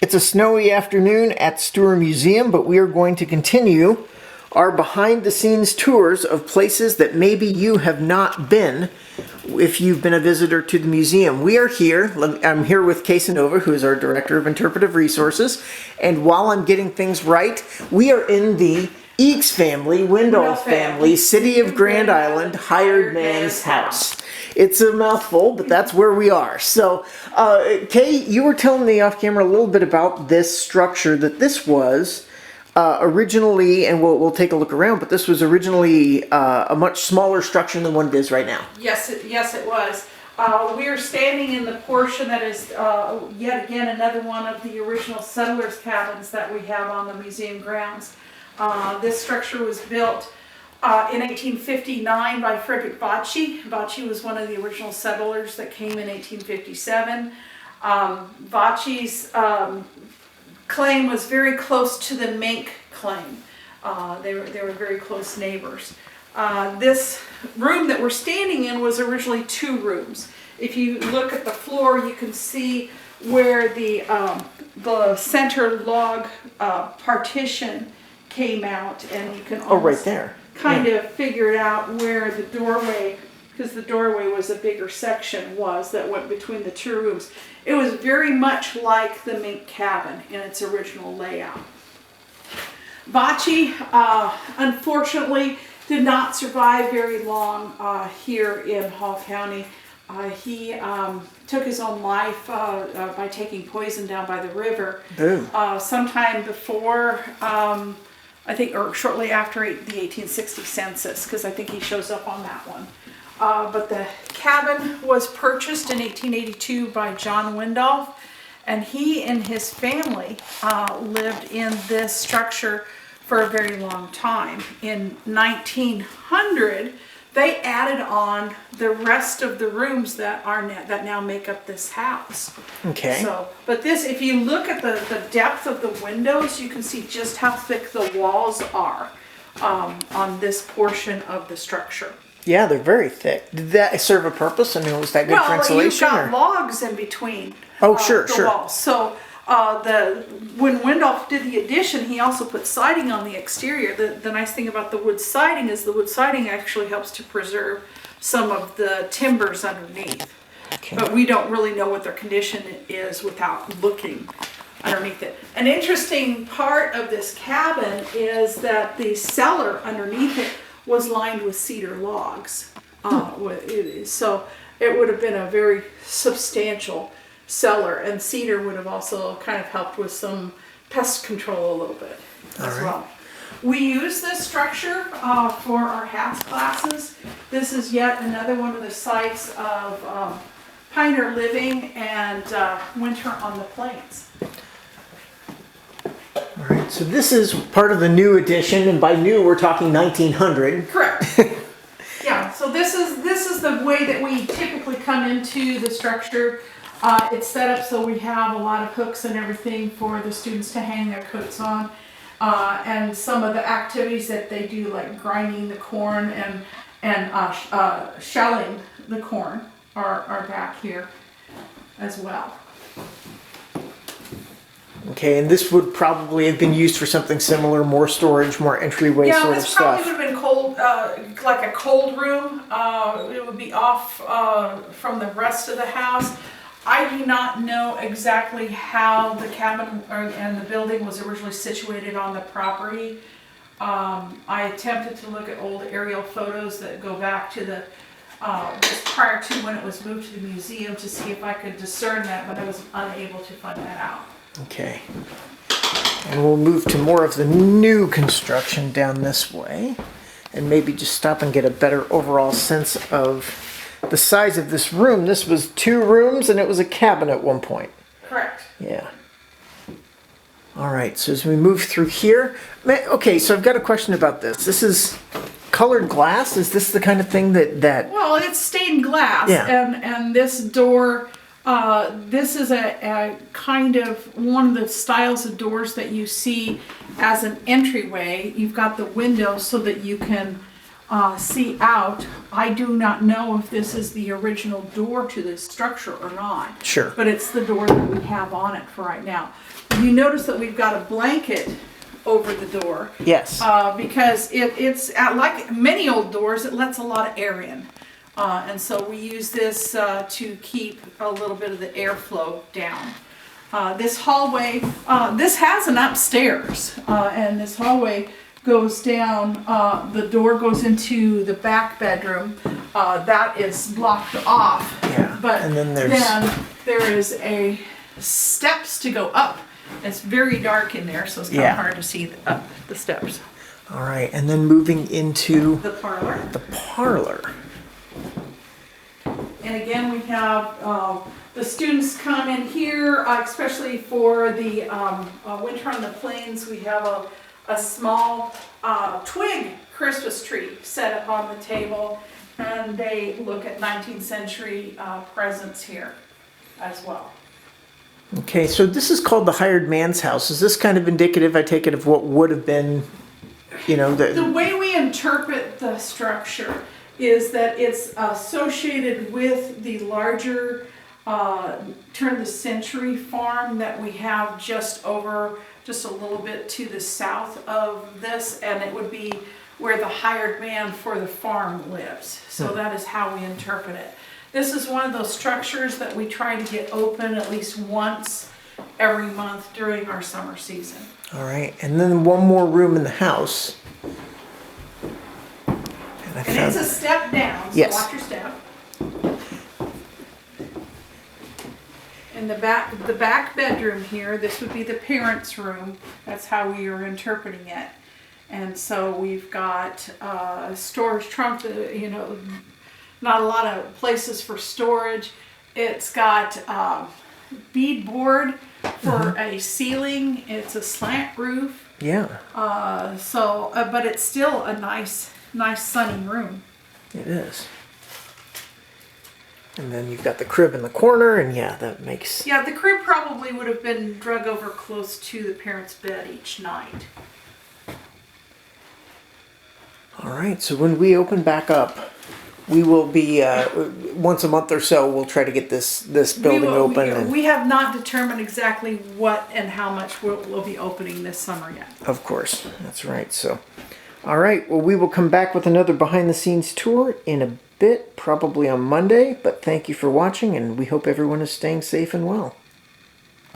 It's a snowy afternoon at Steuer Museum, but we are going to continue our behind-the-scenes tours of places that maybe you have not been if you've been a visitor to the museum. We are here, I'm here with Cynova, who is our Director of Interpretive Resources, and while I'm getting things right, we are in the Eakes family, Windolph family, City of Grand Island, hired man's house. It's a mouthful, but that's where we are. So, Kay, you were telling me off camera a little bit about this structure, that this was originally, and we'll take a look around, but this was originally a much smaller structure than what it is right now. Yes, it was. We are standing in the portion that is yet again another one of the original settlers' cabins that we have on the museum grounds. This structure was built in 1859 by Frederick Bocce. Bocce was one of the original settlers that came in 1857. Bocce's claim was very close to the Mink claim. They were very close neighbors. This room that we're standing in was originally two rooms. If you look at the floor, you can see where the center log partition came out, and you can right there. Kind of figure out where the doorway, because the doorway was a bigger section, that went between the two rooms. It was very much like the Mink cabin in its original layout. Bocce, unfortunately, did not survive very long here in Hall County. He took his own life by taking poison down by the river. Sometime before, I think, or shortly after the 1860 census, because I think he shows up on that one. But the cabin was purchased in 1882 by John Windolph, and he and his family lived in this structure for a very long time. In 1900, they added on the rest of the rooms that now make up this house. Okay. So, but this, if you look at the depth of the windows, you can see just how thick the walls are on this portion of the structure. Yeah, they're very thick. Did that serve a purpose? I mean, was that good for insulation? Well, you've got logs in between. Oh, sure. Walls. So when Windolph did the addition, he also put siding on the exterior. The nice thing about the wood siding is the wood siding actually helps to preserve some of the timbers underneath. Okay. But we don't really know what their condition is without looking underneath it. An interesting part of this cabin is that the cellar underneath it was lined with cedar logs. So it would have been a very substantial cellar, and cedar would have also kind of helped with some pest control a little bit as well. We use this structure for our HATS classes. This is yet another one of the sites of pioneer living and winter on the plains. All right, so this is part of the new edition, and by new we're talking 1900. Correct. Yeah, so this is the way that we typically come into the structure. It's set up so we have a lot of hooks and everything for the students to hang their coats on. And some of the activities that they do, like grinding the corn and shelling the corn, are back here as well. Okay, and this would probably have been used for something similar, more storage, more entryway sort of stuff. Yeah, this probably would have been cold, like a cold room. It would be off from the rest of the house. I do not know exactly how the cabin and the building was originally situated on the property. I attempted to look at old aerial photos that go back to just prior to when it was moved to the museum to see if I could discern that, but I was unable to find that out. Okay. And we'll move to more of the new construction down this way, and maybe just stop and get a better overall sense of the size of this room. This was 2 rooms, and it was a cabin at one point. Correct. Yeah. All right, so as we move through here, okay, so I've got a question about this. This is colored glass? Is this the kind of thing that... Well, it's stained glass, yeah. And this door, this is a kind of one of the styles of doors that you see as an entryway. You've got the window so that you can see out. I do not know if this is the original door to this structure or not. Sure. But it's the door that we have on it for right now. You notice that we've got a blanket over the door. Yes. Because it's like many old doors, it lets a lot of air in. And so we use this to keep a little bit of the airflow down. This hallway, this has an upstairs, and this hallway goes down, the door goes into the back bedroom. That is blocked off. Yeah, But and then there is a steps to go up. It's very dark in there, so it's kind Yeah. of hard to see up the steps. All right, and then moving into The parlor. the parlor. And again, we have the students come in here, especially for the Winter on the Plains. We have a small twig Christmas tree set up on the table, and they look at 19th century presents here as well. Okay, so this is called the hired man's house. Is this kind of indicative, I take it, of what would have been, you know, The way we interpret the structure is that it's associated with the larger turn of the century farm that we have just a little bit to the south of this, and it would be where the hired man for the farm lives. So that is how we interpret it. This is one of those structures that we try to get open at least once every month during our summer season. all right, and then one more room in the house. And I And it's a found, step down, so Yes. watch your step. In the back bedroom here, this would be the parents' room. That's how we are interpreting it. And so we've got storage trunk, not a lot of places for storage. It's got beadboard for a ceiling. It's a slant roof. yeah, But it's still a nice sunny room. it is. And then you've got the crib in the corner, and yeah, that makes... Yeah, the crib probably would have been drug over close to the parents' bed each night. All right, so when we open back up, we will be, once a month or so, we'll try to get this building open. And We have not determined exactly what and how much we'll be opening this summer yet. of course, that's right. So, all right, well, we will come back with another behind-the-scenes tour in a bit, probably on Monday. But thank you for watching, and we hope everyone is staying safe and well.